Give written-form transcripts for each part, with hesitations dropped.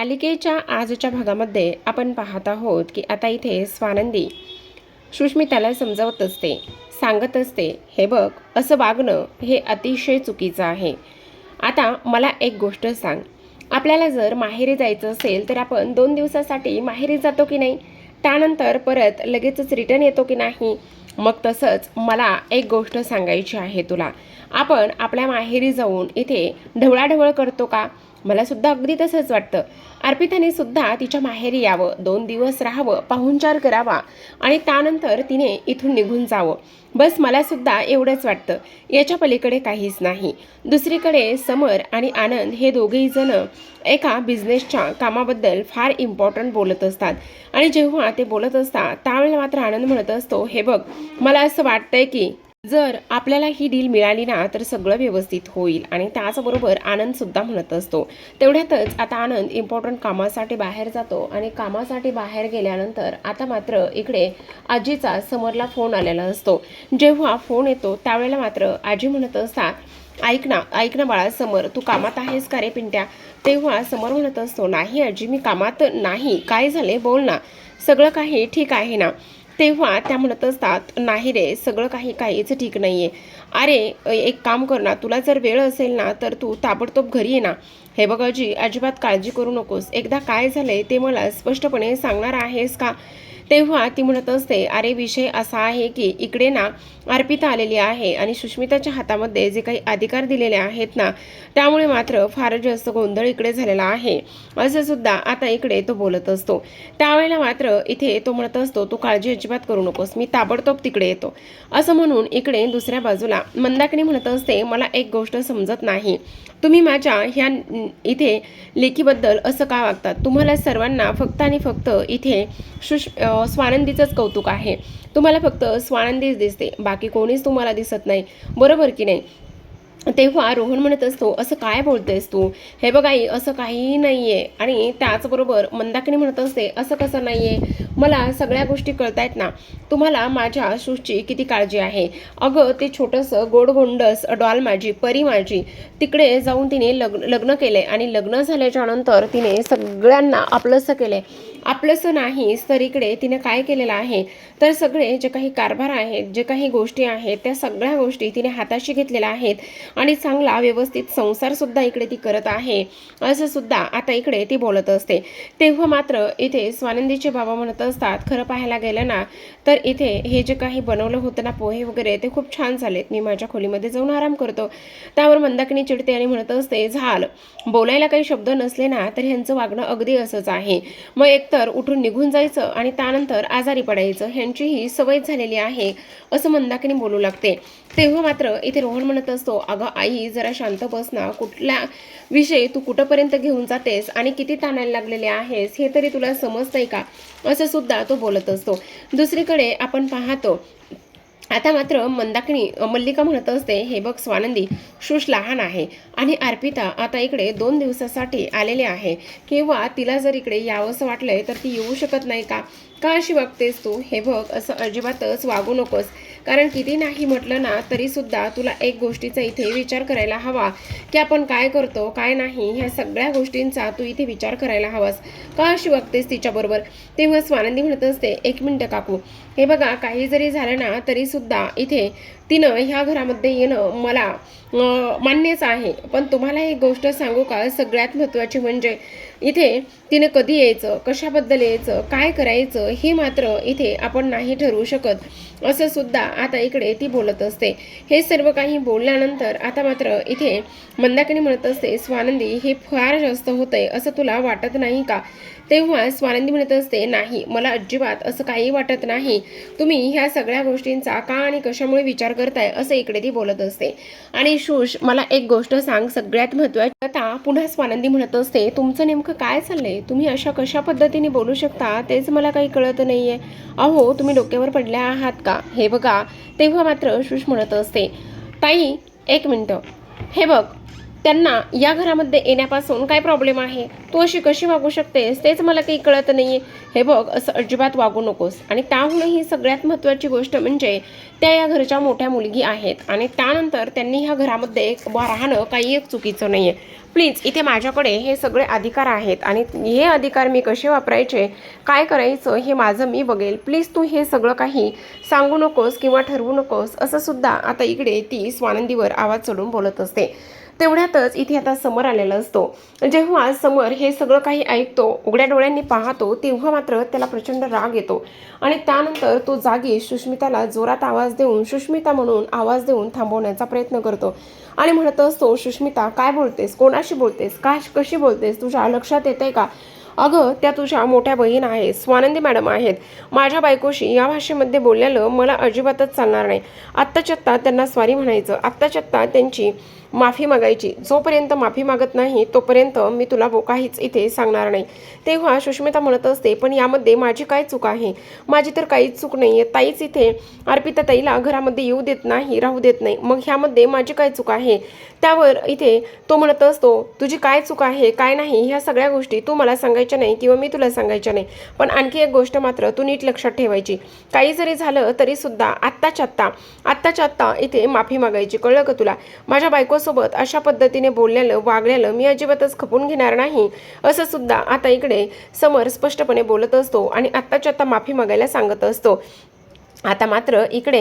मालिकेच्या आजच्या भागामध्ये आपण पाहत आहोत की आता इथे स्वानंदी सुष्मिताला समजावत असते, सांगत असते, हे बघ, असं वागणं हे अतिशय चुकीचं आहे. आता मला एक गोष्ट सांग, आपल्याला जर माहेरी जायचं असेल तर आपण 2 दिवसासाठी माहेरी जातो की नाही? त्यानंतर परत लगेचच रिटर्न येतो की नाही? मग तसंच मला एक गोष्ट सांगायची आहे तुला, आपण आपल्या माहेरी जाऊन इथे ढवळाढवळ करतो का? मला सुद्धा अगदी तसंच वाटतं. अर्पिताने सुद्धा तिच्या माहेरी यावं, 2 दिवस राहावं, पाहुणचार करावा आणि त्यानंतर तिने इथून निघून जावं. बस मला सुद्धा एवढंच वाटतं, याच्या पलीकडे काहीच नाही. दुसरीकडे समर आणि आनंद हे दोघेही जण एका बिझनेसच्या कामाबद्दल फार इम्पॉर्टंट बोलत असतात आणि जेव्हा ते बोलत असतात त्यावेळेला मात्र आनंद म्हणत असतो, हे बघ, मला असं वाटतंय की जर आपल्याला ही डील मिळाली ना तर सगळं व्यवस्थित होईल. आणि त्याचबरोबर आनंदसुद्धा म्हणत असतो. तेवढ्यातच आता आनंद इम्पॉर्टंट कामासाठी बाहेर जातो आणि कामासाठी बाहेर गेल्यानंतर आता मात्र इकडे आजीचा समरला फोन आलेला असतो. जेव्हा फोन येतो त्यावेळेला मात्र आजी म्हणत असतात, ऐक ना बाळा समर, तू कामात आहेस का रे पिंट्या? तेव्हा समर म्हणत असतो, नाही आजी, मी कामात नाही. काय झाले, बोल ना, सगळं काही ठीक आहे ना? तेव्हा त्या म्हणत असतात, नाही रे, सगळं काहीच ठीक नाही आहे. अरे एक काम कर ना, तुला जर वेळ असेल ना तर तू ताबडतोब घरी ये ना. हे बघ आजी, अजिबात काळजी करू नकोस. एकदा काय झालंय ते मला स्पष्टपणे सांगणार आहेस का? तेव्हा ती म्हणत असते, अरे विषय असा आहे की इकडे ना अर्पिता आलेली आहे आणि सुष्मिताच्या हातामध्ये जे काही अधिकार दिलेले आहेत ना, त्यामुळे मात्र फार जास्त गोंधळ इकडे झालेला आहे, असं सुद्धा आता इकडे तो बोलत असतो. त्यावेळेला मात्र इथे तो म्हणत असतो, तू काळजी अजिबात करू नकोस, मी ताबडतोब तिकडे येतो. असं म्हणून इकडे दुसऱ्या बाजूला मंदाकिनी म्हणत असते, मला एक गोष्ट समजत नाही, तुम्ही माझ्या ह्या इथे लेकीबद्दल असं का वागतात? तुम्हाला सर्वांना फक्त आणि फक्त इथे स्वानंदीचंच कौतुक आहे. तुम्हाला फक्त स्वानंदीच दिसते, बाकी कोणीच तुम्हाला दिसत नाही, बरोबर की नाही? तेव्हा रोहन म्हणत असतो, असं काय बोलतेस तू? हे बघ आई, असं काहीही नाही आहे. आणि त्याचबरोबर मंदाकिनी म्हणत असते, असं कसं नाही आहे? मला सगळ्या गोष्टी कळतायत ना, तुम्हाला माझ्या सुशची किती काळजी आहे. अगं ते छोटंसं गोडगोंडस डॉल माझी, परी माझी, तिकडे जाऊन तिने लग्न केले आणि लग्न झाल्याच्या नंतर तिने सगळ्यांना आपलंसं केले. आपलंसं नाहीच तर इकडे तिने काय केलेलं आहे, तर सगळे जे काही कारभार आहेत, जे काही गोष्टी आहेत, त्या सगळ्या गोष्टी तिने हाताशी घेतलेल्या आहेत आणि चांगला व्यवस्थित संसार सुद्धा इकडे ती करत आहे, असं सुद्धा आता इकडे ती बोलत असते. तेव्हा मात्र इथे स्वानंदीचे बाबा म्हणत असतात, खरं पाहायला गेलं ना तर इथे हे जे काही बनवलं होतं ना पोहे वगैरे, ते खूप छान झालेत, मी माझ्या खोलीमध्ये जाऊन आराम करतो. त्यावर मंदाकिनी चिडते आणि म्हणत असते, झालं, बोलायला काही शब्द नसले ना तर ह्यांचं वागणं अगदी असंच आहे. मग एकतर उठून निघून जायचं आणि त्यानंतर आजारी पडायचं, ह्यांची ही सवय झालेली आहे, असं मंदाकिनी बोलू लागते. तेव्हा मात्र इथे रोहन म्हणत असतो, अगं आई, जरा शांत बस ना, कुठला विषय तू कुठंपर्यंत घेऊन जातेस आणि किती ताणायला लागलेले आहेस हे तरी तुला समजतंय का? असं सुद्धा तो बोलत असतो. दुसरीकडे आपण पाहतो आता मात्र मल्लिका म्हणत असते, हे बघ स्वानंदी, शुश लहान आहे आणि अर्पिता आता इकडे 2 दिवसासाठी आलेले आहे, किंवा तिला जर इकडे यावंसं वाटलंय तर ती येऊ शकत नाही का? का अशी वागतेस तू? हे बघ, असं अजिबातच वागू नकोस, कारण किती नाही म्हटलं ना तरी सुद्धा तुला एक गोष्टीचा इथे विचार करायला हवा की आपण काय करतो काय नाही, ह्या सगळ्या गोष्टींचा तू इथे विचार करायला हवास. का अशी वागतेस तिच्याबरोबर? तेव्हा स्वानंदी म्हणत असते, 1 मिनिट काकू, हे बघा, काही जरी झालं ना तरी सुद्धा इथे तिनं ह्या घरामध्ये येणं मला मान्यच आहे, पण तुम्हाला एक गोष्ट सांगू का, सगळ्यात महत्त्वाची म्हणजे इथे तिने कधी यायचं, कशाबद्दल यायचं, काय करायचं हे मात्र इथे आपण नाही ठरवू शकत, असं सुद्धा आता इकडे ती बोलत असते. हे सर्व काही बोलल्यानंतर आता मात्र इथे मंदाकिनी म्हणत असते, स्वानंदी, हे फार जास्त होतंय, असं तुला वाटत नाही का? तेव्हा स्वानंदी म्हणत असते, नाही, मला अजिबात असं काही वाटत नाही, तुम्ही ह्या सगळ्या गोष्टींचा का आणि कशामुळे विचार करताय, असं इकडे ती बोलत असते. आणि शुश, मला एक गोष्ट सांग, सगळ्यात महत्त्वाची. आता पुन्हा स्वानंदी म्हणत असते, तुमचं नेमकं काय चाललंय? तुम्ही अशा कशा पद्धतीने बोलू शकता तेच मला काही कळत नाहीये. अहो, तुम्ही डोक्यावर पडल्या आहात का? हे बघा. तेव्हा मात्र शुश म्हणत असते, ताई, 1 मिनिट, हे बघ, त्यांना या घरामध्ये येण्यापासून काय प्रॉब्लेम आहे? तू अशी कशी वागू शकतेस तेच मला काही कळत नाही आहे. हे बघ, असं अजिबात वागू नकोस. आणि त्याहूनही सगळ्यात महत्त्वाची गोष्ट म्हणजे त्या या घरच्या मोठ्या मुलगी आहेत आणि त्यानंतर त्यांनी ह्या घरामध्ये राहणं काही एक चुकीचं नाही आहे. प्लीज, इथे माझ्याकडे हे सगळे अधिकार आहेत आणि हे अधिकार मी कसे वापरायचे, काय करायचं हे माझं मी बघेल. प्लीज तू हे सगळं काही सांगू नकोस किंवा ठरवू नकोस, असं सुद्धा आता इकडे ती स्वानंदीवर आवाज चढून बोलत असते. तेवढ्यातच इथे आता समर आलेला असतो. जेव्हा समर हे सगळं काही ऐकतो, उघड्या डोळ्यांनी पाहतो, तेव्हा मात्र त्याला प्रचंड राग येतो आणि त्यानंतर तो जागी सुष्मिताला जोरात आवाज देऊन सुष्मिता म्हणून आवाज देऊन थांबवण्याचा प्रयत्न करतो आणि म्हणत असतो, सुष्मिता काय बोलतेस, कोणाशी बोलतेस, कशी बोलतेस, तुझ्या लक्षात येते का? अगं, त्या तुझ्या मोठ्या बहीण आहेत, स्वानंदी मॅडम आहेत. माझ्या बायकोशी या भाषेमध्ये बोललेलं मला अजिबातच चालणार नाही. आत्ताच्या आत्ता त्यांना स्वारी म्हणायचं, आत्ताच्या आत्ता त्यांची माफी मागायची. जोपर्यंत माफी मागत नाही तोपर्यंत मी तुला काहीच इथे सांगणार नाही. तेव्हा सुष्मिता म्हणत असते, पण यामध्ये माझी काय चूक आहे? माझी तर काहीच चूक नाही आहे. ताईच इथे अर्पिता ताईला घरामध्ये येऊ देत नाही, राहू देत नाही. मग ह्यामध्ये माझी काय चूक आहे? त्यावर इथे तो म्हणत असतो, तुझी काय चूक आहे काय नाही ह्या सगळ्या गोष्टी तू मला सांगायच्या नाही किंवा मी तुला सांगायच्या नाही. पण आणखी एक गोष्ट मात्र तू नीट लक्षात ठेवायची, काही जरी झालं तरी सुद्धा आत्ताच्या आत्ता इथे माफी मागायची. कळलं का तुला? माझ्या बायकोसोबत अशा पद्धतीने बोललेलं वागलेलं मी अजिबातच खपून घेणार नाही, असं सुद्धा आता इकडे समर स्पष्टपणे बोलत असतो आणि आत्ताच्या आत्ता माफी मागायला सांगत असतो. आता मात्र इकडे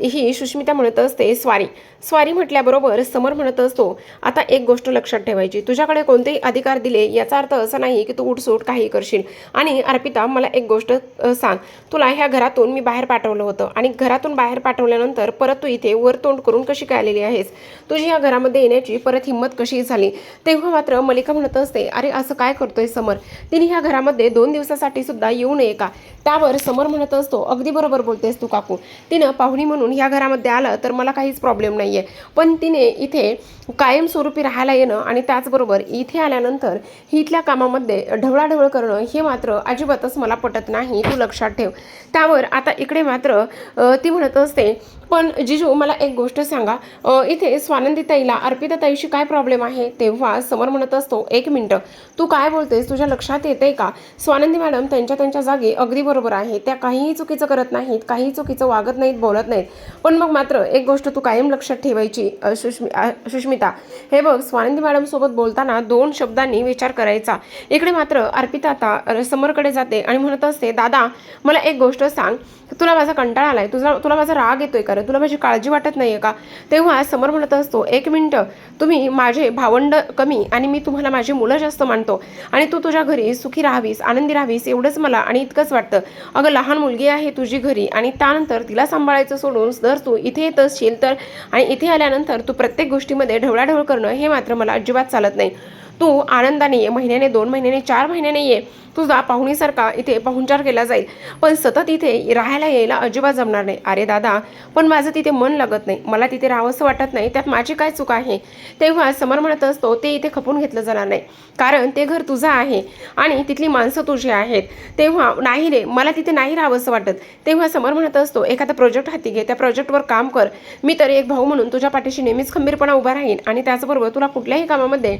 ही सुष्मिता म्हणत असते, स्वारी म्हटल्याबरोबर समर म्हणत असतो, आता एक गोष्ट लक्षात ठेवायची, तुझ्याकडे कोणतेही अधिकार दिले याचा अर्थ असा नाही की तू उठसूट काही करशील. आणि अर्पिता, मला एक गोष्ट सांग, तुला ह्या घरातून मी बाहेर पाठवलं होतं आणि घरातून बाहेर पाठवल्यानंतर परत तू इथे वर तोंड करून कशी काय आलेली आहेस? तुझी ह्या घरामध्ये येण्याची परत हिंमत कशी झाली? तेव्हा मात्र मल्लिका म्हणत असते, अरे असं काय करतोय समर, तिने ह्या घरामध्ये 2 दिवसासाठी सुद्धा येऊ नये का? त्यावर समर म्हणत असतो, अगदी बरोबर बोलतेस तू काकू, तिनं पाहुणी म्हणून ह्या घरामध्ये आलं तर मला काहीच प्रॉब्लेम नाही आहे, पण तिने इथे कायमस्वरूपी राहायला येणं आणि त्याचबरोबर इथे आल्यानंतर इथल्या कामामध्ये ढवळाढवळ करणं हे मात्र अजिबातच मला पटत नाही, तू लक्षात ठेव. त्यावर आता इकडे मात्र ती म्हणत असते, पण जिजू मला एक गोष्ट सांगा, इथे स्वानंदी ताईला अर्पिता ताईशी काय प्रॉब्लेम आहे? तेव्हा समर म्हणत असतो, 1 मिनटं, तू काय बोलतेस, तुझ्या लक्षात येते का? स्वानंदी मॅडम त्यांच्या जागी अगदी बरोबर आहे, त्या काहीही चुकीचं करत नाहीत, काही चुकीचं वागत नाहीत, बोलत नाहीत. पण मग मात्र एक गोष्ट तू कायम लक्षात ठेवायची सुष्मिता, हे बघ, स्वानंदी मॅडम सोबत बोलताना 2 शब्दांनी विचार करायचा. इकडे मात्र अर्पिता आता समरकडे जाते आणि म्हणत असते, दादा मला एक गोष्ट सांग, तुला माझा कंटाळा आलाय, तुला माझा राग येतोय का? तुला माझी काळजी वाटत नाहीये का? तेव्हा समर म्हणत असतो, 1 मिनिट, तुम्ही माझे भावंड कमी आणि मी तुम्हाला माझी मुलं जास्त मानतो आणि तू तुझ्या घरी सुखी राहावीस, आनंदी राहावीस एवढंच मला आणि इतकंच वाटतं. अगं, लहान मुलगी आहे तुझी घरी आणि त्यानंतर तिला सांभाळायचं सोडून जर तू इथे येत असशील तर, आणि इथे आल्यानंतर तू प्रत्येक गोष्टीमध्ये ढवळाढवळ करणं हे मात्र मला अजिबात चालत नाही. तू आनंदाने ये, महिन्याने 2 महिन्याने 4 महिन्याने ये, तुझा पाहुणीसारखा इथे पाहुणचार केला जाईल, पण सतत इथे राहायला यायला अजिबात जमणार नाही. अरे दादा, पण माझं तिथे मन लागत नाही, मला तिथे राहावंसं वाटत नाही, त्यात माझी काय चूक आहे? तेव्हा समर म्हणत असतो, ते इथे खपून घेतलं जाणार नाही, कारण ते घर तुझं आहे आणि तिथली माणसं तुझी आहेत. तेव्हा नाही रे, मला तिथे नाही राहावंसं वाटत. तेव्हा समर म्हणत असतो, एखादा प्रोजेक्ट हाती घे, त्या प्रोजेक्टवर काम कर, मी तर एक भाऊ म्हणून तुझ्या पाठीशी नेहमीच खंबीरपणा उभा राहीन आणि त्याचबरोबर तुला कुठल्याही कामामध्ये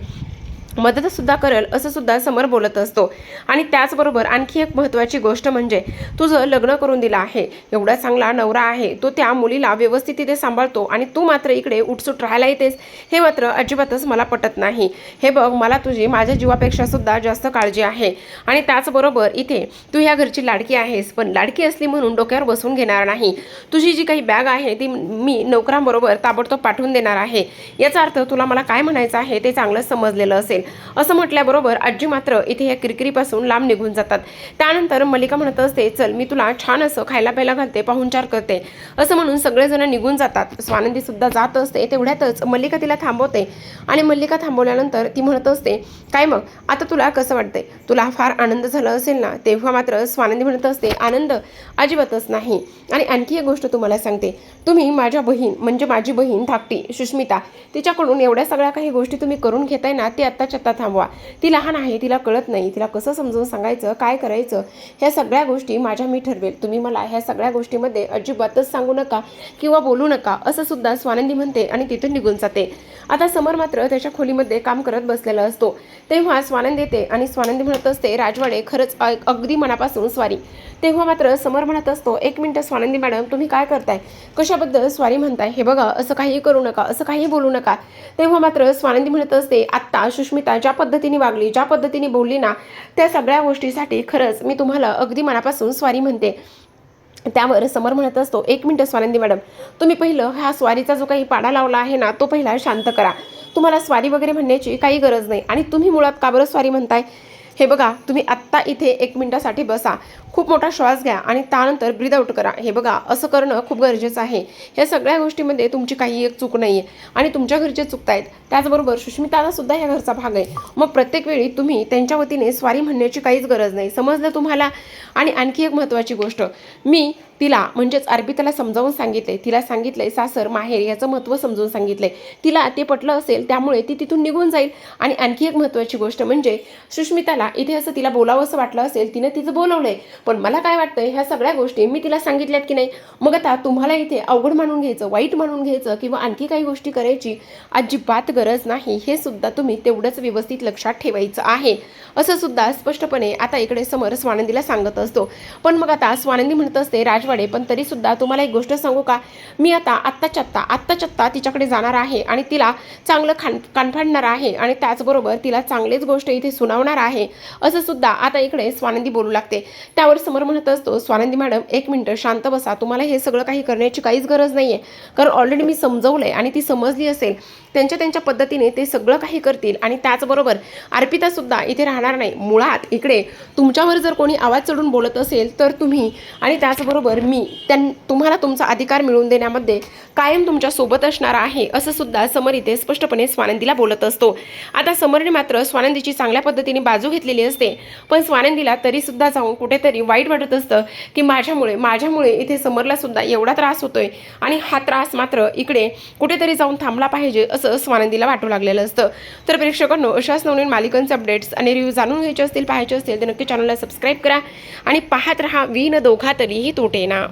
मदतसुद्धा करेल, असं सुद्धा समर बोलत असतो. आणि त्याचबरोबर आणखी एक महत्त्वाची गोष्ट म्हणजे तुझं लग्न करून दिलं आहे, एवढा चांगला नवरा आहे, तो त्या मुलीला व्यवस्थित तिथे सांभाळतो आणि तू मात्र इकडे उठसूट राहायला येतेस, हे मात्र अजिबातच मला पटत नाही. हे बघ, मला तुझी माझ्या जीवापेक्षा सुद्धा जास्त काळजी आहे आणि त्याचबरोबर इथे तू ह्या घरची लाडकी आहेस, पण लाडकी असली म्हणून डोक्यावर बसून घेणार नाही. तुझी जी काही बॅग आहे ती मी नोकरांबरोबर ताबडतोब पाठवून देणार आहे. याचा अर्थ तुला मला काय म्हणायचं आहे ते चांगलं समजलेलं असेल. असं म्हटल्याबरोबर आजी मात्र इथे या किरकिरीपासून लांब निघून जातात. त्यानंतर मल्लिका म्हणत असते, चल मी तुला छान असं खायला प्यायला घालते, पाहुणचार करते, असं म्हणून सगळेजण निघून जातात. स्वानंदी सुद्धा जात असते. तेवढ्यातच मल्लिका तिला थांबवते आणि मल्लिका थांबवल्यानंतर ती म्हणत असते, काय मग आता तुला कसं वाटतंय? तुला फार आनंद झाला असेल ना? तेव्हा मात्र स्वानंदी म्हणत असते, आनंद अजिबातच नाही. आणि आणखी एक गोष्ट तुम्हाला सांगते, तुम्ही माझ्या बहीण म्हणजे माझी बहीण धाकटी सुष्मिता, तिच्याकडून एवढ्या सगळ्या काही गोष्टी तुम्ही करून घेताय ना, ती आत्ताच्या आत्ता थांबवा. ती लहान आहे, तिला कळत नाही, तिला कसं समजून सांगायचं, काय करायचं, ह्या सगळ्या गोष्टी माझ्या मी ठरवेल. तुम्ही मला ह्या सगळ्या गोष्टीमध्ये अजिबातच सांगू नका किंवा बोलू नका, असं सुद्धा स्वानंदी म्हणते आणि तिथून निघून जाते. आता समर मात्र त्याच्या खोलीमध्ये काम करत बसलेला असतो. तेव्हा स्वानंदी येते आणि स्वानंदी म्हणत असते, राजवाडे खरंच अगदी मनापासून स्वारी. तेव्हा मात्र समर म्हणत असतो, एक मिनिट स्वानंदी मॅडम, तुम्ही काय करताय, कशाबद्दल स्वारी म्हणताय, हे बघा असं काही करू नका, असं काही बोलू नका. तेव्हा मात्र स्वानंदी म्हणत असते, आत्ता सुष्मिता ज्या पद्धतीने वागली, ज्या पद्धतीने बोलली ना, त्या सगळ्या गोष्टीसाठी खरंच मी तुम्हाला अगदी मनापासून स्वारी म्हणते. त्यावर समर म्हणत असतो, एक मिनिट स्वानंदी मॅडम, तुम्ही पहिलं हा स्वारीचा जो काही पाडा लावला आहे ना, तो पहिला शांत करा. तुम्हाला स्वारी वगैरे म्हणण्याची काही गरज नाही. आणि तुम्ही मुळात का बरं स्वारी म्हणताय, हे बघा, तुम्ही आत्ता इथे 1 मिनिटासाठी बसा, खूप मोठा श्वास घ्या आणि त्यानंतर ब्रीद आउट करा. हे बघा, असं करणं खूप गरजेचं आहे. या सगळ्या गोष्टीमध्ये तुमची काही एक चूक नाही आहे आणि तुमच्या घरचे चुकतायत. त्याचबरोबर सुष्मिताला सुद्धा ह्या घरचा भाग आहे. मग प्रत्येक वेळी तुम्ही त्यांच्या वतीने स्वारी म्हणण्याची काहीच गरज नाही. समजलं तुम्हाला? आणि आणखी एक महत्त्वाची गोष्ट, मी तिला म्हणजेच अर्पिताला समजावून सांगितले, तिला सांगितलंय सासर माहेर याचं महत्त्व समजून सांगितलंय. तिला ते पटलं असेल, त्यामुळे ती तिथून निघून जाईल. आणि आणखी एक महत्त्वाची गोष्ट म्हणजे सुष्मिताला इथे असं तिला बोलावं असं वाटलं असेल, तिने तिचं बोलवलंय. पण मला काय वाटतंय, ह्या सगळ्या गोष्टी मी तिला सांगितल्यात की नाही. मग आता तुम्हाला इथे अवघड मानून घ्यायचं, वाईट मानून घ्यायचं किंवा आणखी काही गोष्टी करायची अजिबात गरज नाही. हे सुद्धा तुम्ही तेवढंच व्यवस्थित लक्षात ठेवायचं आहे, असं सुद्धा स्पष्टपणे आता इकडे समर स्वानंदीला सांगत असतो. पण मग आता स्वानंदी म्हणत असते, राजवाडे, पण तरी सुद्धा तुम्हाला एक गोष्ट सांगू का, मी आता आत्ताच्या आत्ता तिच्याकडे जाणार आहे आणि तिला चांगलं कानफाडणार आहे आणि त्याचबरोबर तिला चांगलीच गोष्ट इथे सुनावणार आहे, असं सुद्धा आता इकडे स्वानंदी बोलू लागते. त्यावर समर म्हणत असतो, स्वानंदी मॅडम, 1 मिनिट शांत बसा, तुम्हाला हे सगळं काही करण्याची काहीच गरज नाही आहे. कारण ऑलरेडी मी समजवलंय आणि ती समजली असेल. त्यांच्या पद्धतीने ते सगळं काही करतील. आणि त्याचबरोबर अर्पितासुद्धा इथे राहणार नाही. मुळात इकडे तुमच्यावर जर कोणी आवाज चढून बोलत असेल तर तुम्ही आणि त्याचबरोबर मी तुम्हाला तुमचा अधिकार मिळवून देण्यामध्ये कायम तुमच्या सोबत असणार आहे, असं सुद्धा समर इथे स्पष्टपणे स्वानंदीला बोलत असतो. आता समरने मात्र स्वानंदीची चांगल्या पद्धतीने बाजू घेतलेली असते. पण स्वानंदीला तरी सुद्धा जाऊन कुठेतरी वाईट वाटत असतं की माझ्यामुळे इथे समरला सुद्धा एवढा त्रास होतोय आणि हा त्रास मात्र इकडे कुठेतरी जाऊन थांबला पाहिजे, असं स्वानंदीला वाटू लागलेलं असतं. तर प्रेक्षकांनो, अशाच नवीन मालिकांचे अपडेट्स आणि रिव्ह्यू जाणून घ्यायचे असतील, पाहायचे असतील तर नक्की चॅनलला सबस्क्राईब करा आणि पाहत रहा वीण दोघा तरीही तोटे ना.